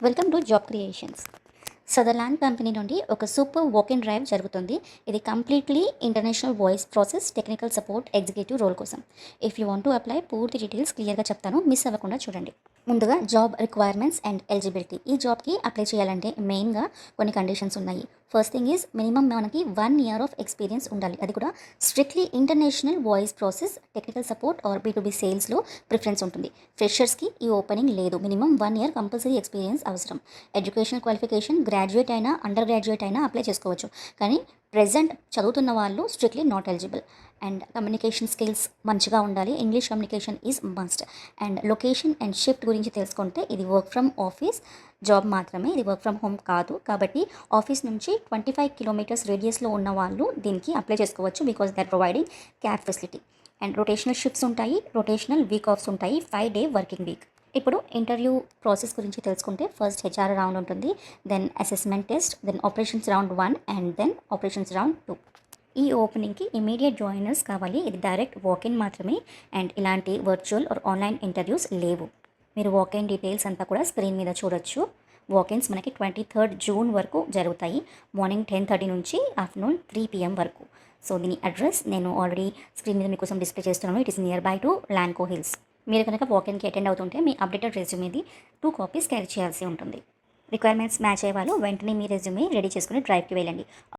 Welcome to job creations. Sutherland company నుండి ఒక super walk in drive జరుగుతుంది. ఇది completely international voice process technical support executive role కోసం. If you want to apply పూర్తి details క్లియర్గా చెప్తాను, మిస్ అవ్వకుండా చూడండి. ముందుగా జాబ్ రిక్వైర్మెంట్స్ అండ్ ఎలిజిబిలిటీ. ఈ జాబ్కి అప్లై చేయాలంటే మెయిన్గా కొన్ని కండిషన్స్ ఉన్నాయి. ఫస్ట్ థింగ్ ఈజ్ మినిమం మనకి 1 year ఆఫ్ ఎక్స్పీరియన్స్ ఉండాలి. అది కూడా strictly international voice process technical support or B2B సేల్స్లో ప్రిఫరెన్స్ ఉంటుంది. ఫ్రెషర్స్కి ఈ ఓపెనింగ్ లేదు. మినిమం 1 year కంపల్సరీ ఎక్స్పీరియన్స్ అవసరం. ఎడ్యుకేషనల్ క్వాలిఫికేషన్ గ్రాడ్యుయేట్ అయినా అండర్ గ్రాడ్యుయేట్ అయినా అప్లై చేసుకోవచ్చు, కానీ ప్రెజెంట్ చదువుతున్న వాళ్ళు strictly not eligible. And communication skills మంచిగా ఉండాలి. English communication is must. And location and shift గురించి తెలుసుకుంటే ఇది వర్క్ ఫ్రమ్ ఆఫీస్ జాబ్ మాత్రమే, ఇది వర్క్ ఫ్రమ్ హోమ్ కాదు. కాబట్టి ఆఫీస్ నుంచి 25 kilometers రేడియస్లో ఉన్న వాళ్ళు దీనికి అప్లై చేసుకోవచ్చు, because they are providing cab facility. And rotational shifts ఉంటాయి, రొటేషనల్ వీక్ ఆఫ్స్ ఉంటాయి, 5-day వర్కింగ్ వీక్. ఇప్పుడు ఇంటర్వ్యూ ప్రాసెస్ గురించి తెలుసుకుంటే ఫస్ట్ HR రౌండ్ ఉంటుంది, then assessment test, then operations round 1 and then operations round 2. ఈ ఓపెనింగ్కి immediate joiners కావాలి. ఇది డైరెక్ట్ వాకిన్ మాత్రమే అండ్ ఇలాంటి వర్చువల్ ఆర్ ఆన్లైన్ ఇంటర్వ్యూస్ లేవు. మీరు వాకిన్ డీటెయిల్స్ అంతా కూడా స్క్రీన్ మీద చూడొచ్చు. వాకిన్స్ మనకి 23rd June వరకు జరుగుతాయి, మార్నింగ్ 10:30 నుంచి ఆఫ్టర్నూన్ 3 PM వరకు. సో దీని అడ్రస్ నేను ఆల్రెడీ స్క్రీన్ మీద మీకోసం డిస్ప్లే చేస్తున్నాను. It is near by to Lanco hills. మీరు కనుక వాకిన్కి అటెండ్ అవుతుంటే మీ అప్డేటెడ్ రెజ్యూమేది 2 copies క్యారీ చేయాల్సి ఉంటుంది. రిక్వైర్మెంట్స్ మ్యాచ్ అయ్యే వాళ్ళు వెంటనే మీ రెజ్యూమే రెడీ చేసుకుని డ్రైవ్కి వెళ్ళండి.